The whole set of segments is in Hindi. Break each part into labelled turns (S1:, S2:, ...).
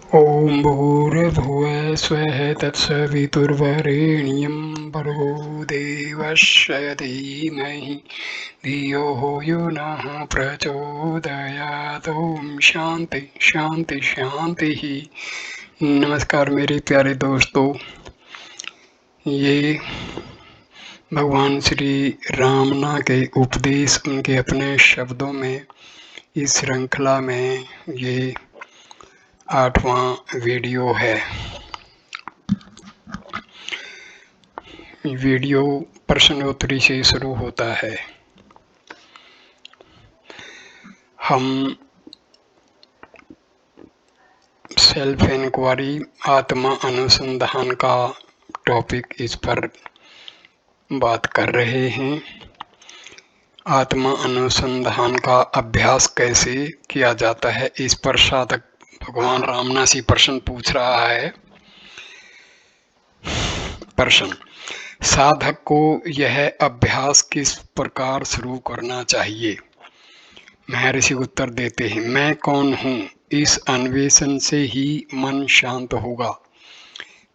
S1: ॐ भूर्भुवः स्वः तत्सवितुर्वरेण्यं भर्गो देवस्य धीमहि धियो यो नः प्रचोदयात्। ओम शांति शांति शांति ही। नमस्कार मेरे प्यारे दोस्तों, ये भगवान श्री रामना के उपदेश उनके अपने शब्दों में इस श्रृंखला में ये 8वां वीडियो है। वीडियो प्रश्नोत्तरी से शुरू होता है। हम सेल्फ इंक्वायरी आत्मा अनुसंधान का टॉपिक इस पर बात कर रहे हैं। आत्मा अनुसंधान का अभ्यास कैसे किया जाता है, इस पर साधक भगवान रामनासी प्रश्न पूछ रहा है। प्रश्न: साधक को यह अभ्यास किस प्रकार शुरू करना चाहिए? महर्षि उत्तर देते हैं, मैं कौन हूँ, इस अन्वेषण से ही मन शांत होगा।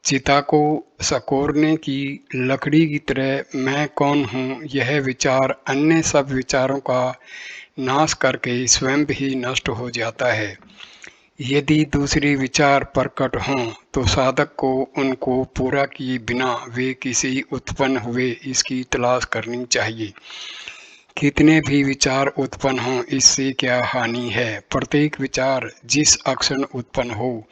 S1: चिता को सकोरने की लकड़ी की तरह मैं कौन हूँ यह विचार अन्य सब विचारों का नाश करके स्वयं ही नष्ट हो जाता है। यदि दूसरे विचार प्रकट हों तो साधक को उनको पूरा किए बिना वे किसी उत्पन्न हुए इसकी तलाश करनी चाहिए। कितने भी विचार उत्पन्न हों इससे क्या हानि है। प्रत्येक विचार जिस अक्षण उत्पन्न हो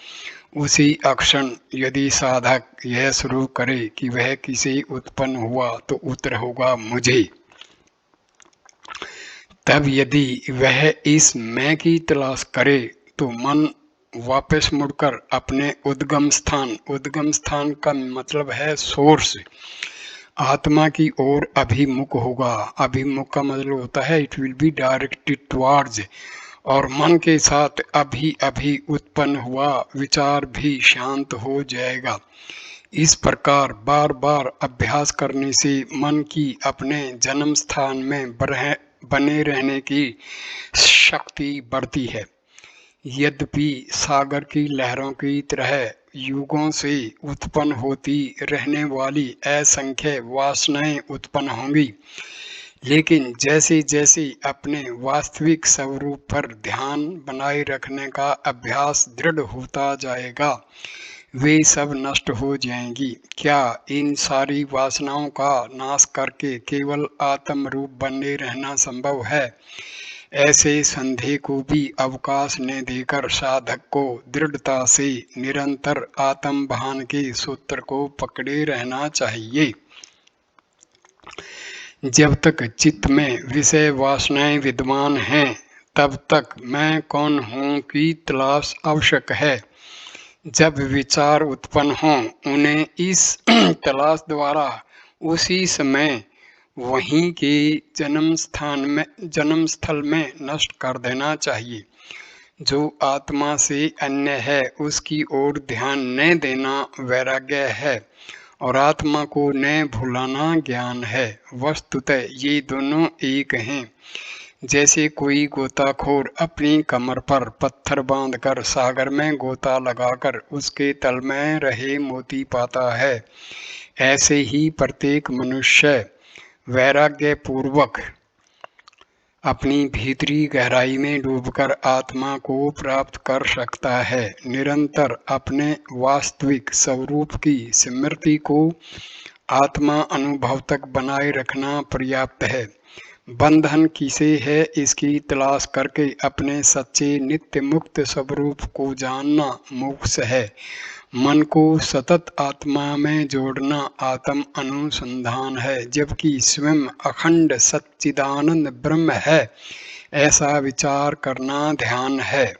S1: उसी अक्षण यदि साधक यह शुरू करे कि वह किसी उत्पन्न हुआ तो उत्तर होगा मुझे, तब यदि वह इस मैं की तलाश करे तो मन वापस मुड़कर अपने उद्गम स्थान का मतलब है सोर्स, आत्मा की ओर अभिमुख होगा। अभिमुख का मतलब होता है it will be directed towards, और मन के साथ अभी अभी उत्पन्न हुआ विचार भी शांत हो जाएगा। इस प्रकार बार बार अभ्यास करने से मन की अपने जन्म स्थान में बने रहने की शक्ति बढ़ती है। यद्यपि सागर की लहरों की तरह युगों से उत्पन्न होती रहने वाली असंख्य वासनाएं उत्पन्न होंगी, लेकिन जैसे जैसे अपने वास्तविक स्वरूप पर ध्यान बनाए रखने का अभ्यास दृढ़ होता जाएगा वे सब नष्ट हो जाएंगी। क्या इन सारी वासनाओं का नाश करके केवल आत्म रूप बने रहना संभव है? ऐसे संदेह को भी अवकाश न देकर साधक को दृढ़ता से निरंतर आत्म भान के सूत्र को पकड़े रहना चाहिए। जब तक चित्त में विषय वासनाएं विद्यमान हैं तब तक मैं कौन हूँ की तलाश आवश्यक है। जब विचार उत्पन्न हों उन्हें इस तलाश द्वारा उसी समय वहीं के जन्म स्थल में नष्ट कर देना चाहिए। जो आत्मा से अन्य है उसकी ओर ध्यान न देना वैराग्य है और आत्मा को न भुलाना ज्ञान है। वस्तुतः ये दोनों एक हैं। जैसे कोई गोताखोर अपनी कमर पर पत्थर बांधकर सागर में गोता लगाकर उसके तल में रहे मोती पाता है, ऐसे ही प्रत्येक मनुष्य वैराग्य पूर्वक अपनी भीतरी गहराई में डूबकर आत्मा को प्राप्त कर सकता है। निरंतर अपने वास्तविक स्वरूप की स्मृति को आत्मा अनुभव तक बनाए रखना पर्याप्त है। बंधन किसे है इसकी तलाश करके अपने सच्चे नित्य मुक्त स्वरूप को जानना मोक्ष है। मन को सतत आत्मा में जोड़ना आत्म अनुसंधान है, जबकि स्वयं अखंड सच्चिदानंद ब्रह्म है ऐसा विचार करना ध्यान है।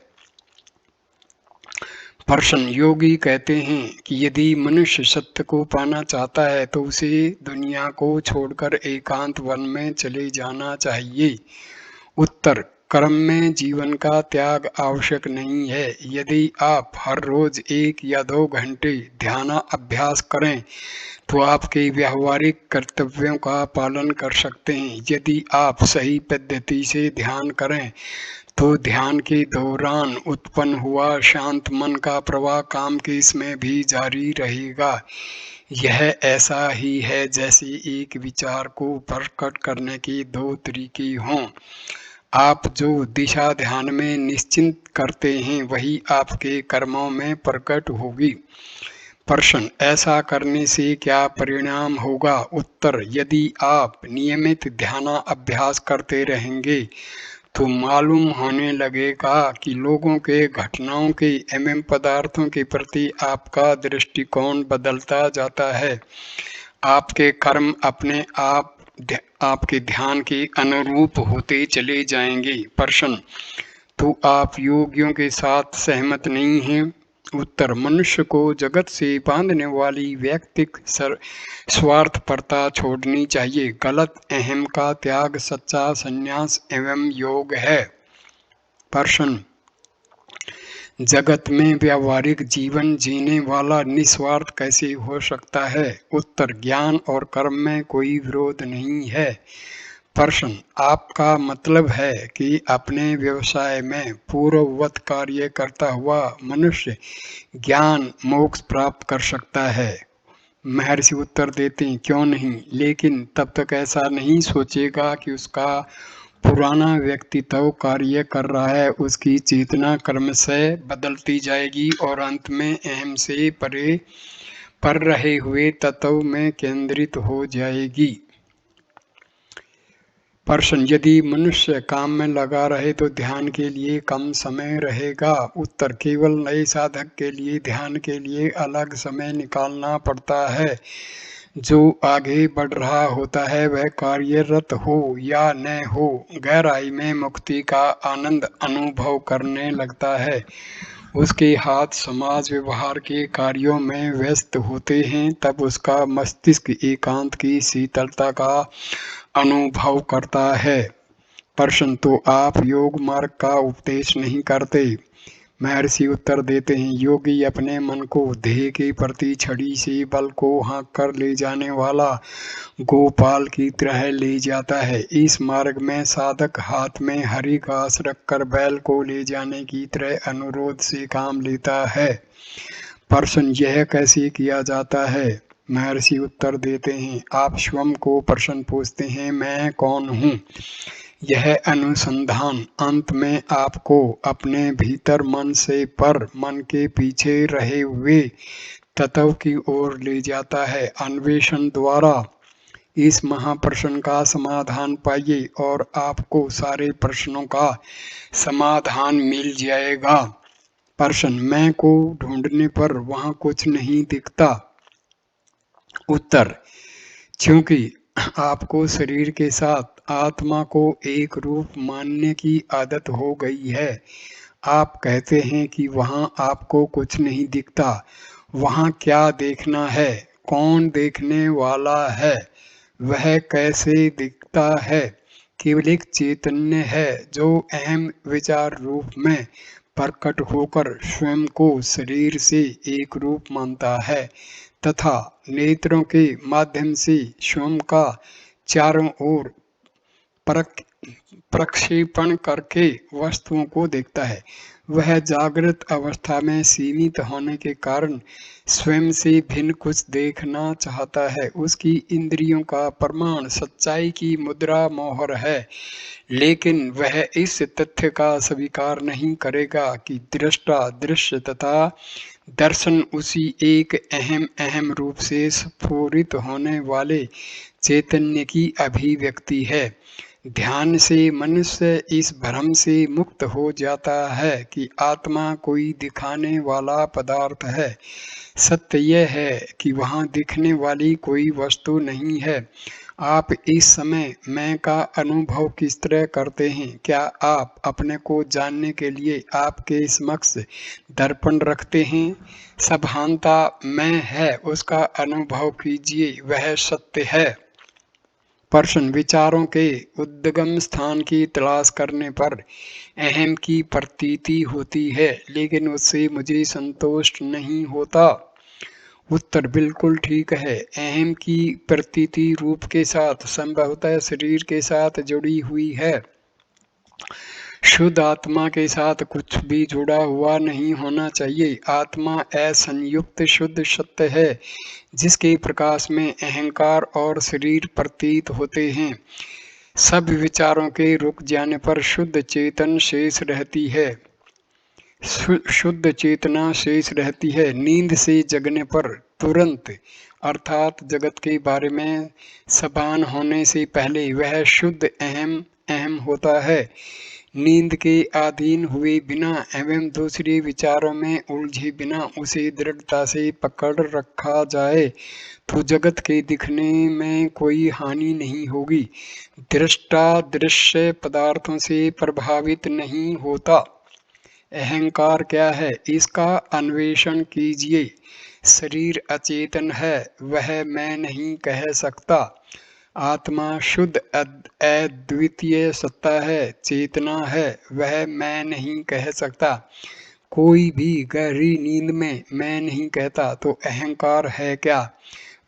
S1: प्रश्न: योगी कहते हैं कि यदि मनुष्य सत्य को पाना चाहता है तो उसे दुनिया को छोड़कर एकांत वन में चले जाना चाहिए। उत्तर: कर्म में जीवन का त्याग आवश्यक नहीं है। यदि आप हर रोज 1 या 2 घंटे ध्यान अभ्यास करें तो आपके व्यावहारिक कर्तव्यों का पालन कर सकते हैं। यदि आप सही पद्धति से ध्यान करें तो ध्यान के दौरान उत्पन्न हुआ शांत मन का प्रवाह काम के इसमें भी जारी रहेगा। यह ऐसा ही है जैसे एक विचार को प्रकट करने के दो तरीके हों। आप जो दिशा ध्यान में निश्चित करते हैं वही आपके कर्मों में प्रकट होगी। प्रश्न, ऐसा करने से क्या परिणाम होगा? उत्तर, यदि आप नियमित ध्यान अभ्यास करते रहेंगे तो मालूम होने लगेगा कि लोगों के, घटनाओं के एवं पदार्थों के प्रति आपका दृष्टिकोण बदलता जाता है। आपके कर्म अपने आप आपके ध्यान के अनुरूप होते चले जाएंगे। प्रश्न, तो आप योगियों के साथ सहमत नहीं हैं? उत्तर, मनुष्य को जगत से बांधने वाली व्यक्तिक स्वार्थपरता छोड़नी चाहिए। गलत अहम का त्याग सच्चा संन्यास एवं योग है। प्रश्न, जगत में व्यावहारिक जीवन जीने वाला निस्वार्थ कैसे हो सकता है? उत्तर, ज्ञान और कर्म में कोई विरोध नहीं है। प्रश्न, आपका मतलब है कि अपने व्यवसाय में पूर्ववत कार्य करता हुआ मनुष्य ज्ञान मोक्ष प्राप्त कर सकता है? महर्षि उत्तर देते हैं, क्यों नहीं, लेकिन तब तक ऐसा नहीं सोचेगा कि उसका पुराना व्यक्तित्व कार्य कर रहा है। उसकी चेतना कर्म से बदलती जाएगी और अंत में अहम से परे पर रहे हुए तत्व में केंद्रित हो जाएगी। प्रश्न, यदि मनुष्य काम में लगा रहे तो ध्यान के लिए कम समय रहेगा? उत्तर, केवल नए साधक के लिए ध्यान के लिए अलग समय निकालना पड़ता है। जो आगे बढ़ रहा होता है वह कार्यरत हो या न हो, गहराई में मुक्ति का आनंद अनुभव करने लगता है। उसके हाथ समाज व्यवहार के कार्यों में व्यस्त होते हैं, तब उसका मस्तिष्क एकांत की शीतलता का अनुभव करता है। प्रश्न, तो आप योग मार्ग का उपदेश नहीं करते? महर्षि उत्तर देते हैं, योगी अपने मन को ध्येय के प्रति छड़ी से बल को हाँक कर ले जाने वाला गोपाल की तरह ले जाता है। इस मार्ग में साधक हाथ में हरी घास रखकर बैल को ले जाने की तरह अनुरोध से काम लेता है। प्रश्न, यह कैसे किया जाता है? महर्षि उत्तर देते हैं, आप स्वयं को प्रश्न पूछते हैं, मैं कौन हूँ? यह अनुसंधान अंत में आपको अपने भीतर मन से पर मन के पीछे रहे हुए तत्व की ओर ले जाता है। अन्वेषण द्वारा इस महाप्रश्न का समाधान पाइए और आपको सारे प्रश्नों का समाधान मिल जाएगा। प्रश्न, मैं को ढूंढने पर वहां कुछ नहीं दिखता? उत्तर, क्योंकि आपको शरीर के साथ आत्मा को एक रूप मानने की आदत हो गई है। आप कहते हैं कि वहां आपको कुछ नहीं दिखता। वहां क्या देखना है? कौन देखने वाला है? वह कैसे दिखता है? केवल एक चैतन्य है जो अहम विचार रूप में प्रकट होकर स्वयं को शरीर से एक रूप मानता है तथा नेत्रों के माध्यम से स्वयं का चारों ओर प्रक्षेपण करके वस्तुओं को देखता है। वह जागृत अवस्था में सीमित होने के कारण स्वयं से भिन्न कुछ देखना चाहता है। उसकी इंद्रियों का प्रमाण सच्चाई की मुद्रा मोहर है, लेकिन वह इस तथ्य का स्वीकार नहीं करेगा कि दृष्टा दृश्य तथा दर्शन उसी एक अहम रूप से स्फुरित होने वाले चैतन्य की अभिव्यक्ति है। ध्यान से मनुष्य इस भ्रम से मुक्त हो जाता है कि आत्मा कोई दिखाने वाला पदार्थ है। सत्य यह है कि वहाँ दिखने वाली कोई वस्तु नहीं है। आप इस समय मैं का अनुभव किस तरह करते हैं? क्या आप अपने को जानने के लिए आपके समक्ष दर्पण रखते हैं? सभानता मैं है उसका अनुभव कीजिए, वह सत्य है। प्रश्न, विचारों के उद्गम स्थान की तलाश करने पर अहम की प्रतीति होती है, लेकिन उससे मुझे संतोष नहीं होता। उत्तर, बिल्कुल ठीक है। अहम की प्रतीति रूप के साथ संभवतः शरीर के साथ जुड़ी हुई है। शुद्ध आत्मा के साथ कुछ भी जुड़ा हुआ नहीं होना चाहिए। आत्मा असंयुक्त शुद्ध सत्य है, जिसके प्रकाश में अहंकार और शरीर प्रतीत होते हैं। सब विचारों के रुक जाने पर शुद्ध चेतन शेष रहती है। शुद्ध चेतना शेष रहती है। नींद से जगने पर तुरंत, अर्थात जगत के बारे में सभान होने से पहले, वह शुद्ध अहम अहम होता है। नींद के अधीन हुए बिना एवं दूसरे विचारों में उलझे बिना उसे दृढ़ता से पकड़ रखा जाए तो जगत के दिखने में कोई हानि नहीं होगी। दृष्टा दृश्य पदार्थों से प्रभावित नहीं होता। अहंकार क्या है, इसका अन्वेषण कीजिए। शरीर अचेतन है, वह मैं नहीं कह सकता। आत्मा शुद्ध अद्वितीय सत्ता है, चेतना है, वह मैं नहीं कह सकता। कोई भी गहरी नींद में मैं नहीं कहता तो अहंकार है क्या?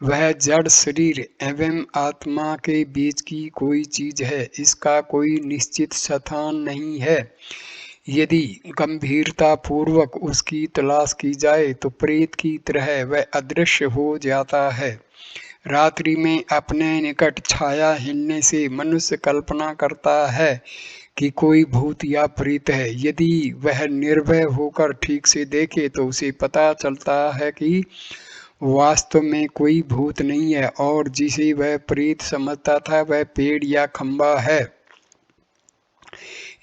S1: वह जड़ शरीर एवं आत्मा के बीच की कोई चीज है, इसका कोई निश्चित स्थान नहीं है। यदि गंभीरता पूर्वक उसकी तलाश की जाए तो प्रेत की तरह वह अदृश्य हो जाता है। रात्रि में अपने निकट छाया हिलने से मनुष्य कल्पना करता है कि कोई भूत या प्रेत है। यदि वह निर्भय होकर ठीक से देखे तो उसे पता चलता है कि वास्तव में कोई भूत नहीं है और जिसे वह प्रेत समझता था वह पेड़ या खंबा है।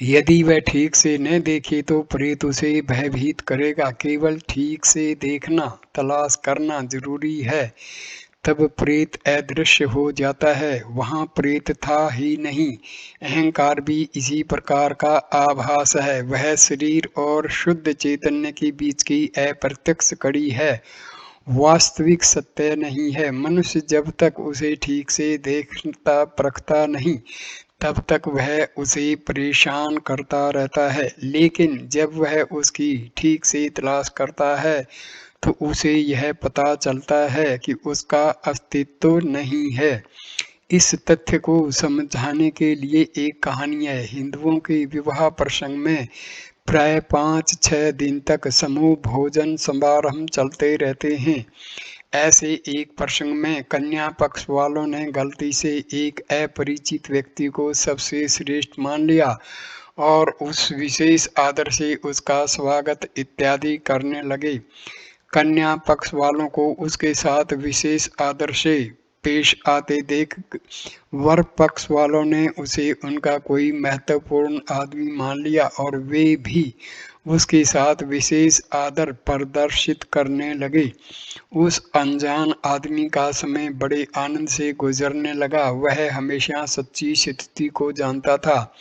S1: यदि वह ठीक से न देखे तो प्रेत उसे भयभीत करेगा। केवल ठीक से देखना, तलाश करना जरूरी है, तब प्रेत अदृश्य हो जाता है। वहाँ प्रेत था ही नहीं। अहंकार भी इसी प्रकार का आभास है। वह शरीर और शुद्ध चैतन्य के बीच की अप्रत्यक्ष कड़ी है, वास्तविक सत्य नहीं है। मनुष्य जब तक उसे ठीक से देखता परखता नहीं, तब तक वह उसे परेशान करता रहता है। लेकिन जब वह उसकी ठीक से तलाश करता है तो उसे यह पता चलता है कि उसका अस्तित्व नहीं है। इस तथ्य को समझाने के लिए एक कहानी है। हिंदुओं के विवाह प्रसंग में प्राय 5-6 दिन तक समूह भोजन समारोह चलते रहते हैं। ऐसे एक प्रसंग में कन्या पक्ष वालों ने गलती से एक अपरिचित व्यक्ति को सबसे श्रेष्ठ मान लिया और उस विशेष आदर से उसका स्वागत इत्यादि करने लगे। कन्या पक्ष वालों को उसके साथ विशेष आदर से पेश आते देख वर पक्ष वालों ने उसे उनका कोई महत्वपूर्ण आदमी मान लिया और वे भी उसके साथ विशेष आदर प्रदर्शित करने लगे। उस अनजान आदमी का समय बड़े आनंद से गुजरने लगा। वह हमेशा सच्ची स्थिति को जानता था।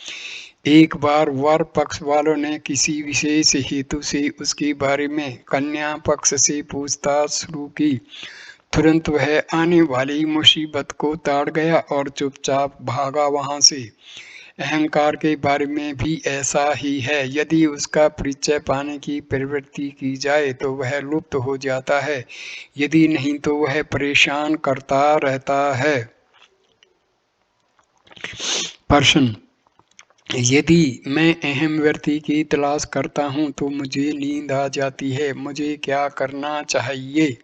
S1: एक बार वर पक्ष वालों ने किसी विशेष हेतु से उसके बारे में कन्या पक्ष से पूछताछ शुरू की। तुरंत वह आने वाली मुसीबत को ताड़ गया और चुपचाप भागा वहां से। अहंकार के बारे में भी ऐसा ही है। यदि उसका परिचय पाने की प्रवृत्ति की जाए तो वह लुप्त हो जाता है, यदि नहीं तो वह परेशान करता रहता है। प्रश्न: यदि मैं अहम व्यक्ति की तलाश करता हूं तो मुझे नींद आ जाती है, मुझे क्या करना चाहिए?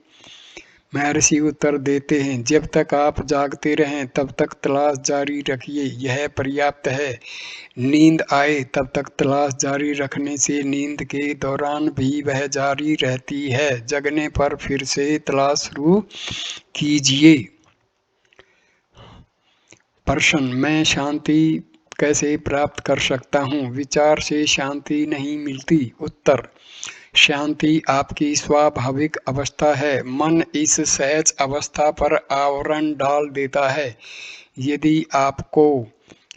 S1: महर्षि उत्तर देते हैं, जब तक आप जागते रहें तब तक तलाश जारी रखिए, यह पर्याप्त है। नींद आए तब तक तलाश जारी रखने से नींद के दौरान भी वह जारी रहती है। जगने पर फिर से तलाश शुरू कीजिए। प्रश्न: मैं शांति कैसे प्राप्त कर सकता हूँ? विचार से शांति नहीं मिलती। उत्तर: शांति आपकी स्वाभाविक अवस्था है। मन इस सहज अवस्था पर आवरण डाल देता है। यदि आपको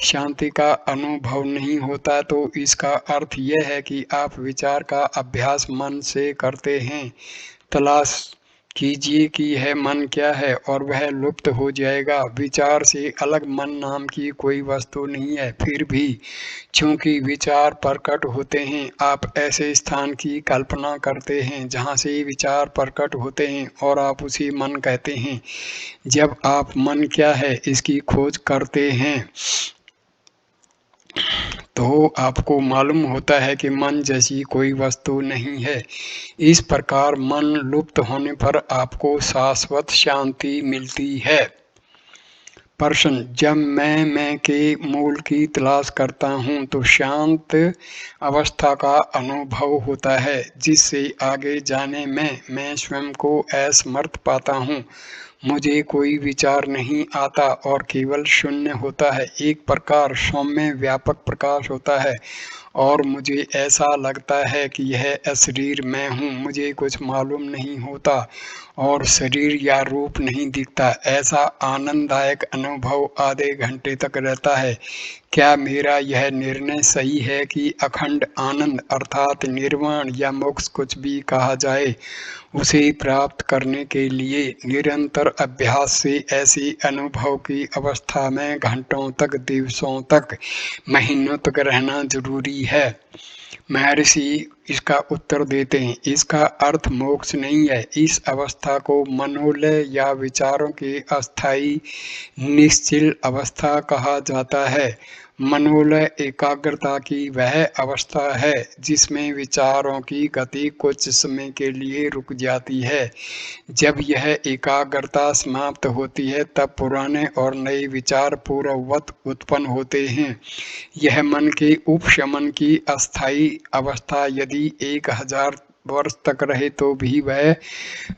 S1: शांति का अनुभव नहीं होता तो इसका अर्थ यह है कि आप विचार का अभ्यास मन से करते हैं। तलाश कीजिए कि यह मन क्या है और वह लुप्त हो जाएगा। विचार से अलग मन नाम की कोई वस्तु नहीं है। फिर भी चूंकि विचार प्रकट होते हैं, आप ऐसे स्थान की कल्पना करते हैं जहां से विचार प्रकट होते हैं और आप उसे मन कहते हैं। जब आप मन क्या है इसकी खोज करते हैं तो आपको मालूम होता है कि मन जैसी कोई वस्तु नहीं है। इस प्रकार मन लुप्त होने पर आपको शाश्वत शांति मिलती है। प्रश्न: जब मैं के मूल की तलाश करता हूँ तो शांत अवस्था का अनुभव होता है, जिससे आगे जाने में मैं स्वयं को असमर्थ पाता हूँ। मुझे कोई विचार नहीं आता और केवल शून्य होता है। एक प्रकार सौम्य व्यापक प्रकाश होता है और मुझे ऐसा लगता है कि यह अशरीर मैं हूँ। मुझे कुछ मालूम नहीं होता और शरीर या रूप नहीं दिखता। ऐसा आनंददायक अनुभव आधे घंटे तक रहता है। क्या मेरा यह निर्णय सही है कि अखंड आनंद अर्थात निर्वाण या मोक्ष कुछ भी कहा जाए, उसे प्राप्त करने के लिए निरंतर अभ्यास से ऐसे अनुभव की अवस्था में घंटों तक, दिवसों तक, महीनों तक रहना जरूरी है? महर्षि इसका उत्तर देते हैं, इसका अर्थ मोक्ष नहीं है। इस अवस्था को मनोलय या विचारों की अस्थायी निश्चल अवस्था कहा जाता है। मनोलय एकाग्रता की वह अवस्था है जिसमें विचारों की गति कुछ समय के लिए रुक जाती है। जब यह एकाग्रता समाप्त होती है तब पुराने और नए विचार पूर्ववत उत्पन्न होते हैं। यह मन के उपशमन की अस्थायी अवस्था यदि 1000 वर्ष तक रहे तो भी वह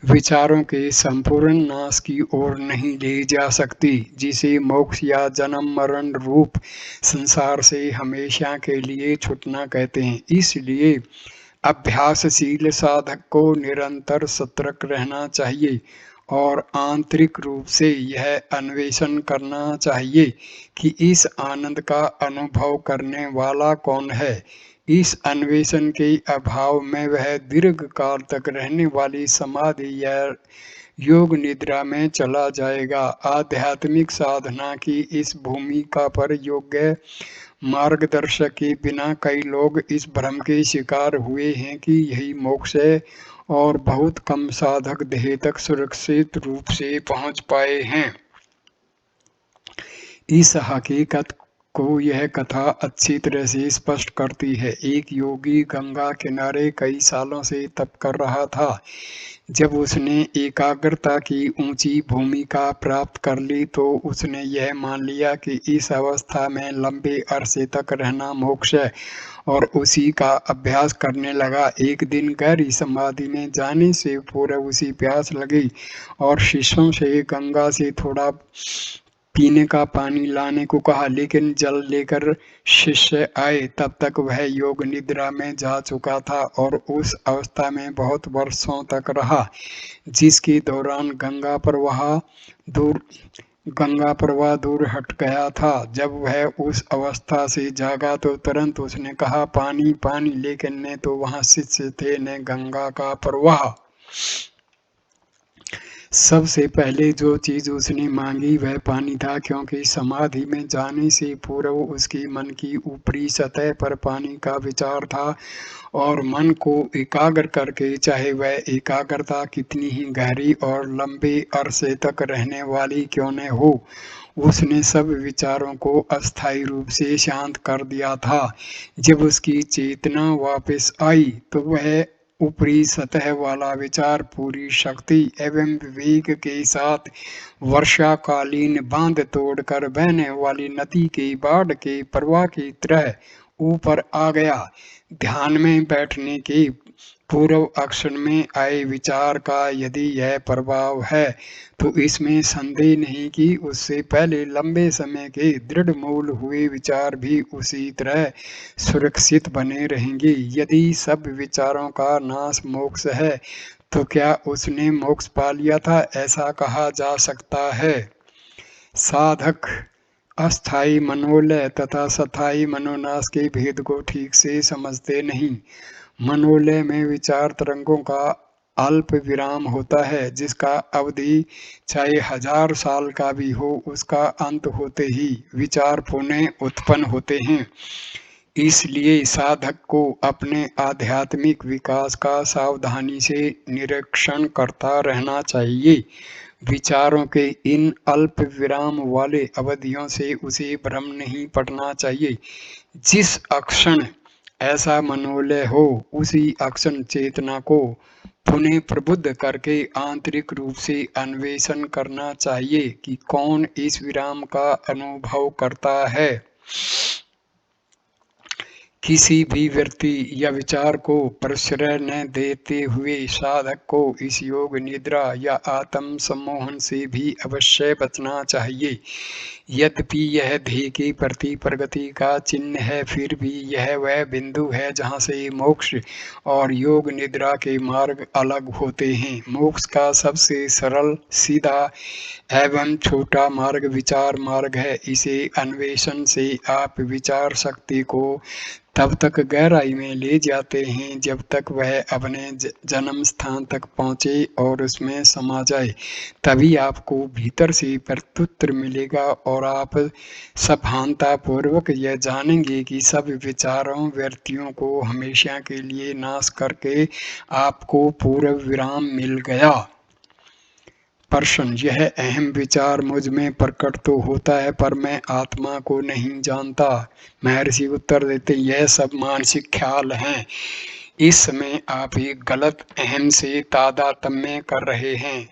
S1: विचारों के संपूर्ण नाश की ओर नहीं ले जा सकती, जिसे मोक्ष या जन्म मरण रूप संसार से हमेशा के लिए छूटना कहते हैं। इसलिए अभ्यासशील साधक को निरंतर सतर्क रहना चाहिए और आंतरिक रूप से यह अन्वेषण करना चाहिए कि इस आनंद का अनुभव करने वाला कौन है। इस अन्वेषण के अभाव में वह दीर्घ काल तक रहने वाली समाधि या योग निद्रा में चला जाएगा। आध्यात्मिक साधना की इस भूमिका पर योग्य मार्गदर्शक के बिना कई लोग इस भ्रम के शिकार हुए हैं कि यही मोक्ष है और बहुत कम साधक ध्येय तक सुरक्षित रूप से पहुंच पाए हैं। इस हकीकत को यह कथा अच्छी तरह से स्पष्ट करती है। एक योगी गंगा किनारे कई सालों से तप कर रहा था। जब उसने एकाग्रता की ऊंची भूमिका प्राप्त कर ली तो उसने यह मान लिया कि इस अवस्था में लंबे अरसे तक रहना मोक्ष है और उसी का अभ्यास करने लगा। एक दिन गहरी समाधि में जाने से पूर्व उसी प्यास लगी और शिष्यों से गंगा से थोड़ा पीने का पानी लाने को कहा, लेकिन जल लेकर शिष्य आए तब तक वह योग निद्रा में जा चुका था और उस अवस्था में बहुत वर्षों तक रहा, जिसके दौरान गंगा प्रवाह दूर हट गया था। जब वह उस अवस्था से जागा तो तुरंत उसने कहा, पानी पानी, लेकिन न तो वहां शिष्य थे न गंगा का प्रवाह। सबसे पहले जो चीज उसने मांगी वह पानी था, क्योंकि समाधि में जाने से पूर्व उसके मन की ऊपरी सतह पर पानी का विचार था और मन को एकाग्र करके, चाहे वह एकाग्रता कितनी ही गहरी और लंबे अरसे तक रहने वाली क्यों न हो, उसने सब विचारों को अस्थायी रूप से शांत कर दिया था। जब उसकी चेतना वापस आई तो वह ऊपरी सतह वाला विचार पूरी शक्ति एवं विवेक के साथ वर्षाकालीन बांध तोड़कर बहने वाली नदी के बाढ़ के प्रवाह की तरह ऊपर आ गया। ध्यान में बैठने के पूर्व अक्षर में आए विचार का यदि यह प्रभाव है तो इसमें संदेह नहीं कि उससे पहले लंबे समय के दृढ़ मूल हुए विचार भी उसी तरह सुरक्षित बने रहेंगे। यदि सब विचारों का नाश मोक्ष है तो क्या उसने मोक्ष पा लिया था, ऐसा कहा जा सकता है? साधक अस्थायी मनोलय तथा स्थायी मनोनाश के भेद को ठीक से समझते नहीं। मनोलय में विचार तरंगों का अल्प विराम होता है, जिसका अवधि चाहे 1000 साल का भी हो, उसका अंत होते ही विचार पुनः उत्पन्न होते हैं। इसलिए साधक को अपने आध्यात्मिक विकास का सावधानी से निरीक्षण करता रहना चाहिए। विचारों के इन अल्प विराम वाले अवधियों से उसे भ्रम नहीं पड़ना चाहिए। जिस अक्षण ऐसा मनोलय हो, उसी अक्षण चेतना को पुनः प्रबुद्ध करके आंतरिक रूप से अन्वेषण करना चाहिए कि कौन इस विराम का अनुभव करता है। किसी भी व्यक्ति या विचार को प्रश्रय न देते हुए साधक को इस योग निद्रा या आत्म सम्मोहन से भी अवश्य बचना चाहिए। यद्यपि यह ध्येय के प्रति प्रगति का चिन्ह है, फिर भी यह वह बिंदु है जहाँ से मोक्ष और योग निद्रा के मार्ग अलग होते हैं। मोक्ष का सबसे सरल, सीधा एवं छोटा मार्ग विचार मार्ग है। इसे अन्वेषण से आप विचार शक्ति को तब तक गहराई में ले जाते हैं जब तक वह अपने जन्म स्थान तक पहुँचे और उसमें समा जाए। तभी आपको भीतर से प्रत्युत्तर मिलेगा और आप सभानतापूर्वक यह जानेंगे कि सब विचारों व्यक्तियों को हमेशा के लिए नाश करके आपको पूर्ण विराम मिल गया। प्रश्न: यह अहम विचार मुझ में प्रकट तो होता है, पर मैं आत्मा को नहीं जानता। महर्षि उत्तर देते, यह सब मानसिक ख्याल हैं। इस समय आप एक गलत अहम से तादात्म्य कर रहे हैं।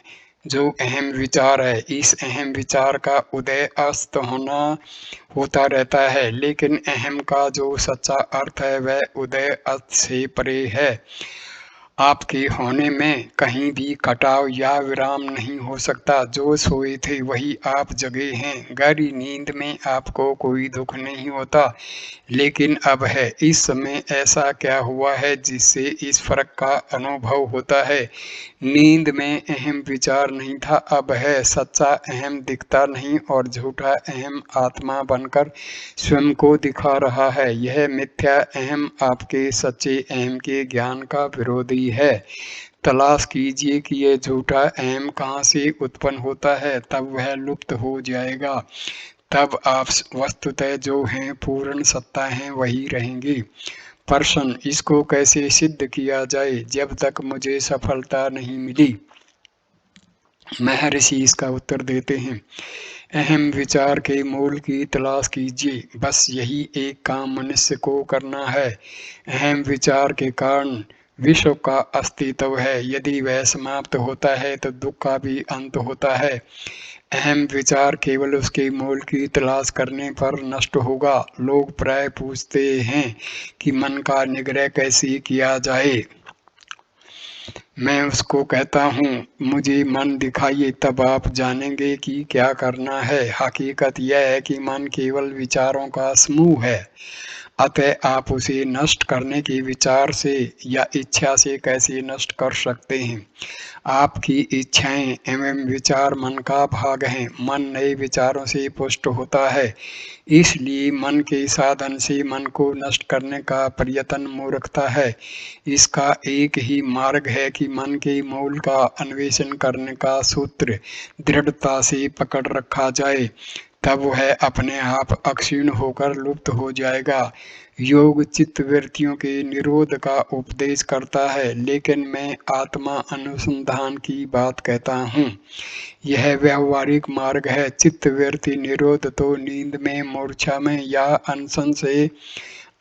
S1: जो अहम विचार है, इस अहम विचार का उदय अस्त होता रहता है, लेकिन अहम का जो सच्चा अर्थ है वह उदय अस्त से परे है। आपके होने में कहीं भी कटाव या विराम नहीं हो सकता। जो सोए थे वही आप जगे हैं। गहरी नींद में आपको कोई दुख नहीं होता, लेकिन अब है। इस समय ऐसा क्या हुआ है जिससे इस फर्क का अनुभव होता है? नींद में अहम विचार नहीं था, अब है। सच्चा अहम दिखता नहीं और झूठा अहम आत्मा बनकर स्वयं को दिखा रहा है। यह मिथ्या अहम आपके सच्चे अहम के ज्ञान का विरोधी है। तलाश कीजिए कि यह झूठा अहम कहाँ से उत्पन्न होता है, तब वह लुप्त हो जाएगा। तब आप वस्तुतः जो हैं, पूर्ण सत्ता हैं, वही रहेंगे। प्रश्न: इसको कैसे सिद्ध किया जाए जब तक मुझे सफलता नहीं मिली? महर्षि इसका उत्तर देते हैं, अहम विचार के मूल की तलाश कीजिए। बस यही एक काम मनुष्य को करना है। अहम विचार के कारण विश्व का अस्तित्व है। यदि वह समाप्त होता है तो दुख का भी अंत होता है। अहम विचार केवल उसके मूल की तलाश करने पर नष्ट होगा। लोग प्राय पूछते हैं कि मन का निग्रह कैसे किया जाए। मैं उसको कहता हूँ, मुझे मन दिखाइए, तब आप जानेंगे कि क्या करना है। हकीकत यह है कि मन केवल विचारों का समूह है, अतः आप उसे नष्ट करने के विचार से या इच्छा से कैसे नष्ट कर सकते हैं? आपकी इच्छाएं एवं विचार मन का भाग हैं। मन नए विचारों से पुष्ट होता है, इसलिए मन के साधन से मन को नष्ट करने का प्रयत्न मूर्खता है। इसका एक ही मार्ग है कि मन के मूल का अन्वेषण करने का सूत्र दृढ़ता से पकड़ रखा जाए, तब वह अपने आप अक्षीण होकर लुप्त हो जाएगा। योग चित्त वृत्तियों के निरोध का उपदेश करता है, लेकिन मैं आत्मा अनुसंधान की बात कहता हूँ। यह व्यवहारिक मार्ग है। चित्त वृत्ति निरोध तो नींद में, मूर्छा में या अनशन से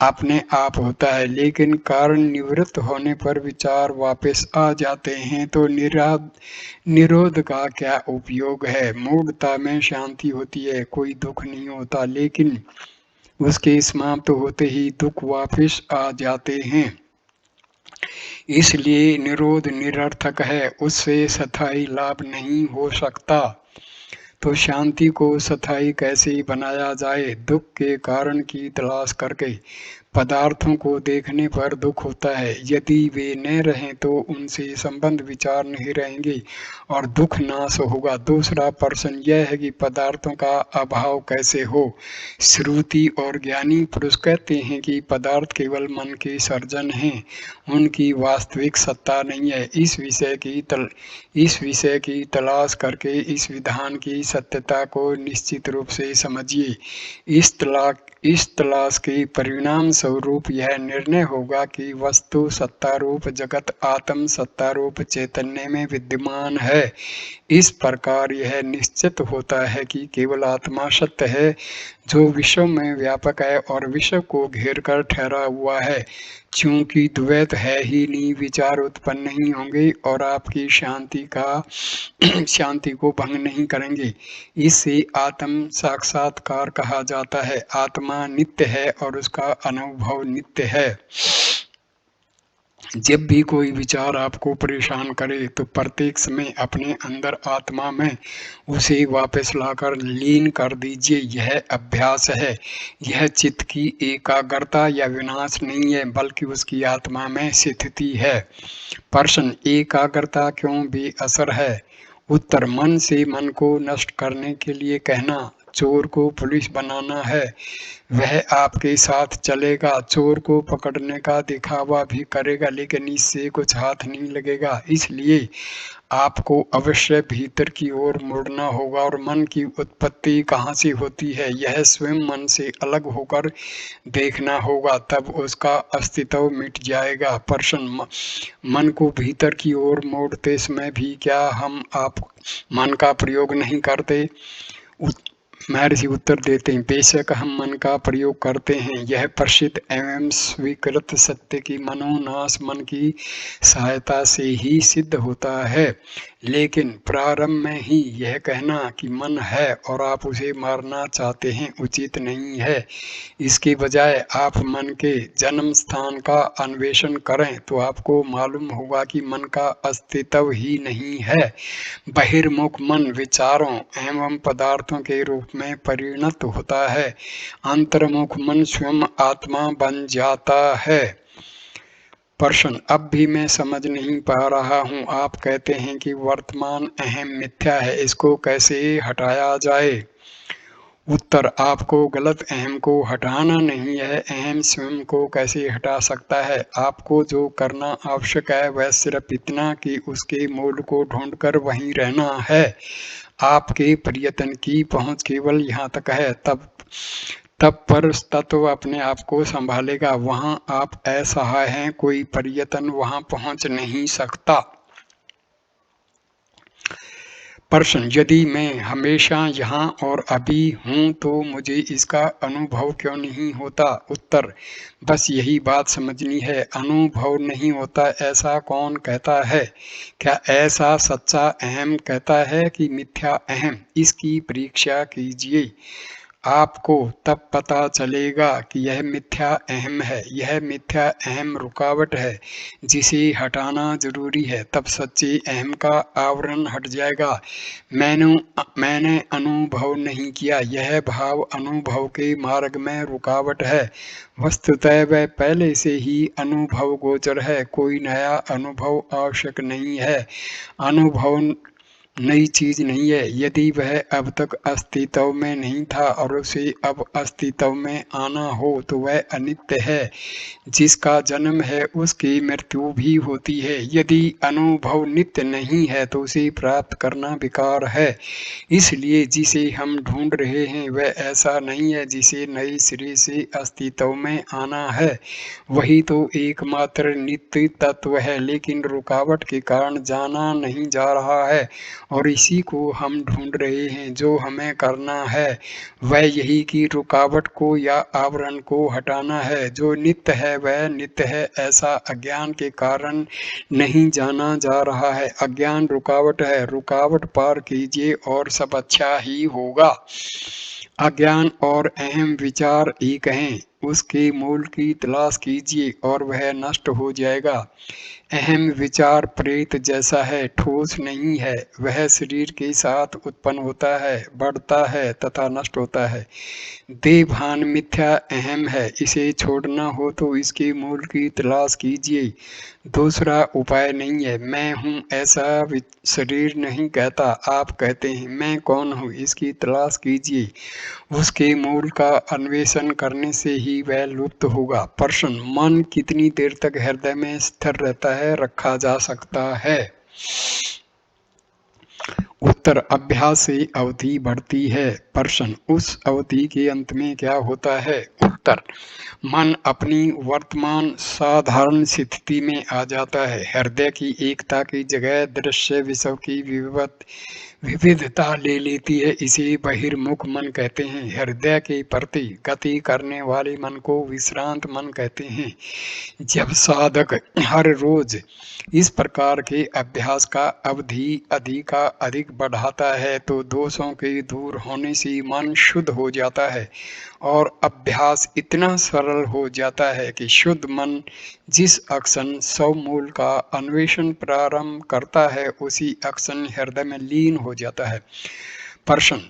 S1: अपने आप होता है, लेकिन कारण निवृत्त होने पर विचार वापस आ जाते हैं, तो निरोध का क्या उपयोग है? मूढ़ता में शांति होती है, कोई दुख नहीं होता, लेकिन उसके समाप्त होते ही दुख वापस आ जाते हैं। इसलिए निरोध निरर्थक है, उससे स्थायी लाभ नहीं हो सकता। तो शांति को स्थायी कैसे बनाया जाए? दुख के कारण की तलाश करके। पदार्थों को देखने पर दुख होता है, यदि वे न रहें तो उनसे संबंध विचार नहीं रहेंगे और दुख नाश होगा। दूसरा प्रश्न यह है कि पदार्थों का अभाव कैसे हो? श्रुति और ज्ञानी पुरुष कहते हैं कि पदार्थ केवल मन के सर्जन हैं, उनकी वास्तविक सत्ता नहीं है। इस विषय की तलाश करके इस विधान की सत्यता को निश्चित रूप से समझिए। इस तलाश के परिणाम स्वरूप यह निर्णय होगा कि वस्तु सत्तारूप जगत आत्म सत्तारूप चैतन्य में विद्यमान है। इस प्रकार यह निश्चित होता है कि केवल आत्मा सत्य है, जो विश्व में व्यापक है और विश्व को घेर कर ठहरा हुआ है। चूंकि द्वैत है ही नहीं, विचार उत्पन्न नहीं होंगे और आपकी शांति को भंग नहीं करेंगे। इसे आत्म साक्षात्कार कहा जाता है। आत्मा नित्य है और उसका अनुभव नित्य है। जब भी कोई विचार आपको परेशान करे तो प्रत्येक समय अपने अंदर आत्मा में उसे वापस लाकर लीन कर दीजिए। यह अभ्यास है। यह चित्त की एकाग्रता या विनाश नहीं है, बल्कि उसकी आत्मा में स्थिति है। प्रश्न: एकाग्रता क्यों बेअसर है? उत्तर: मन से मन को नष्ट करने के लिए कहना चोर को पुलिस बनाना है। वह आपके साथ चलेगा, चोर को पकड़ने का दिखावा भी करेगा, लेकिन इससे कुछ हाथ नहीं लगेगा। इसलिए आपको अवश्य भीतर की ओर मुड़ना होगा और मन की उत्पत्ति कहाँ से होती है, यह स्वयं मन से अलग होकर देखना होगा, तब उसका अस्तित्व मिट जाएगा। प्रश्न: मन को भीतर की ओर मोड़ते समय भी क्या हम मन का प्रयोग नहीं करते? महर्षि उत्तर देते हैं, बेशक हम मन का प्रयोग करते हैं। यह प्रसिद्ध एवं स्वीकृत सत्य की मनोनाश मन की सहायता से ही सिद्ध होता है। लेकिन प्रारंभ में ही यह कहना कि मन है और आप उसे मारना चाहते हैं उचित नहीं है। इसके बजाय आप मन के जन्म स्थान का अन्वेषण करें तो आपको मालूम होगा कि मन का अस्तित्व ही नहीं है। बहिर्मुख मन विचारों एवं पदार्थों के रूप में परिणत होता है। अंतर्मुख मन स्वयं आत्मा बन जाता है। प्रश्न: अब भी मैं समझ नहीं पा रहा हूँ। आप कहते हैं कि वर्तमान अहम मिथ्या है, इसको कैसे हटाया जाए? उत्तर: आपको गलत अहम को हटाना नहीं है, अहम स्वयं को कैसे हटा सकता है? आपको जो करना आवश्यक है वह सिर्फ इतना कि उसके मूल को ढूंढकर वहीं रहना है। आपके प्रयत्न की पहुंच केवल यहाँ तक है, तब पर तत्व अपने आप को संभालेगा। वहां आप असहाय हैं, कोई प्रयत्न वहां पहुंच नहीं सकता। प्रश्न: यदि मैं हमेशा यहाँ और अभी हूँ तो मुझे इसका अनुभव क्यों नहीं होता? उत्तर: बस यही बात समझनी है। अनुभव नहीं होता ऐसा कौन कहता है? क्या ऐसा सच्चा अहम कहता है कि मिथ्या अहम? इसकी परीक्षा कीजिए। आपको तब पता चलेगा कि यह मिथ्या अहम है। यह मिथ्या अहम रुकावट है जिसे हटाना जरूरी है, तब सच्चे अहम का आवरण हट जाएगा। मैंने अनुभव नहीं किया, यह भाव अनुभव के मार्ग में रुकावट है। वस्तुतः वह पहले से ही अनुभव गोचर है, कोई नया अनुभव आवश्यक नहीं है। अनुभव नई चीज नहीं है। यदि वह अब तक अस्तित्व में नहीं था और उसे अब अस्तित्व में आना हो तो वह अनित्य है। जिसका जन्म है उसकी मृत्यु भी होती है। यदि अनुभव नित्य नहीं है तो उसे प्राप्त करना बेकार है। इसलिए जिसे हम ढूंढ रहे हैं वह ऐसा नहीं है जिसे नए सिरे से अस्तित्व में आना है। वही तो एकमात्र नित्य तत्व है, लेकिन रुकावट के कारण जाना नहीं जा रहा है और इसी को हम ढूंढ रहे हैं। जो हमें करना है वह यही कि रुकावट को या आवरण को हटाना है। जो नित्य है वह नित्य है, ऐसा अज्ञान के कारण नहीं जाना जा रहा है। अज्ञान रुकावट है, रुकावट पार कीजिए और सब अच्छा ही होगा। अज्ञान और अहम विचार एक हैं, उसके मूल की तलाश कीजिए और वह नष्ट हो जाएगा। अहम विचार प्रेत जैसा है, ठोस नहीं है। वह शरीर के साथ उत्पन्न होता है, बढ़ता है तथा नष्ट होता है। देहभान मिथ्या अहम है, इसे छोड़ना हो तो इसके मूल की तलाश कीजिए। दूसरा उपाय नहीं है। मैं हूँ ऐसा शरीर नहीं कहता। आप कहते हैं मैं कौन हूँ, इसकी तलाश कीजिए। उसके मूल का अन्वेषण करने से ही वह लुप्त होगा। प्रश्न: मन कितनी देर तक हृदय में स्थिर रहता है, रखा जा सकता है? उत्तर: अभ्यास से अवधि बढ़ती है। प्रश्न, उस अवधि के अंत में क्या होता है? उत्तर, मन अपनी वर्तमान साधारण स्थिति में आ जाता है। हृदय की एकता की जगह दृश्य विश्व की विविधता ले लेती है। इसे बहिर्मुख मन कहते हैं। हृदय के प्रति गति करने वाले मन को विश्रांत मन कहते हैं। जब साधक हर रोज इस प्रकार के अभ्यास का अवधि अधिक बढ़ाता है तो दोषों के दूर होने से मन शुद्ध हो जाता है और अभ्यास इतना सरल हो जाता है कि शुद्ध मन जिस अक्षण स्वमूल का अन्वेषण प्रारंभ करता है उसी अक्षण हृदय में लीन हो जाता है। प्रश्न,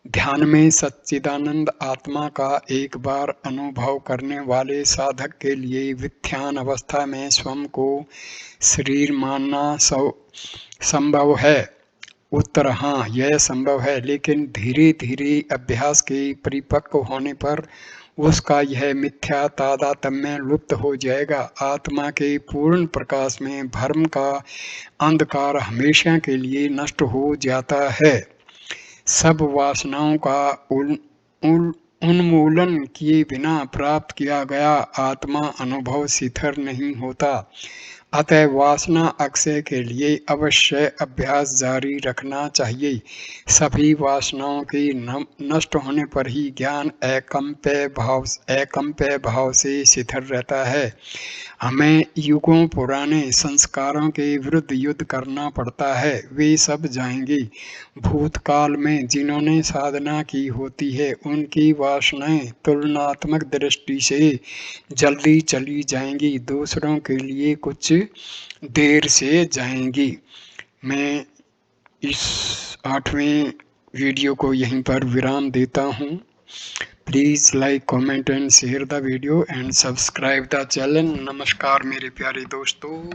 S1: ध्यान में सच्चिदानंद आत्मा का एक बार अनुभव करने वाले साधक के लिए व्युत्थान अवस्था में स्वयं को शरीर मानना संभव है? उत्तर, हाँ, यह संभव है, लेकिन धीरे धीरे अभ्यास के परिपक्व होने पर उसका यह मिथ्या तादात्म्य लुप्त हो जाएगा। आत्मा के पूर्ण प्रकाश में भ्रम का अंधकार हमेशा के लिए नष्ट हो जाता है। सब वासनाओं का उन्मूलन किए बिना प्राप्त किया गया आत्मा अनुभव शिथिल नहीं होता। अतः वासना अक्षय के लिए अवश्य अभ्यास जारी रखना चाहिए। सभी वासनाओं के नष्ट होने पर ही ज्ञान एकम्प्य भाव से शिथिल रहता है। हमें युगों पुराने संस्कारों के विरुद्ध युद्ध करना पड़ता है। वे सब जाएंगे। भूतकाल में जिन्होंने साधना की होती है उनकी वासनाएं तुलनात्मक दृष्टि से जल्दी चली जाएंगी, दूसरों के लिए कुछ देर से जाएंगी। मैं इस 8वें वीडियो को यहीं पर विराम देता हूँ। Please like, comment and share the video and subscribe the channel. नमस्कार मेरे प्यारे दोस्तों।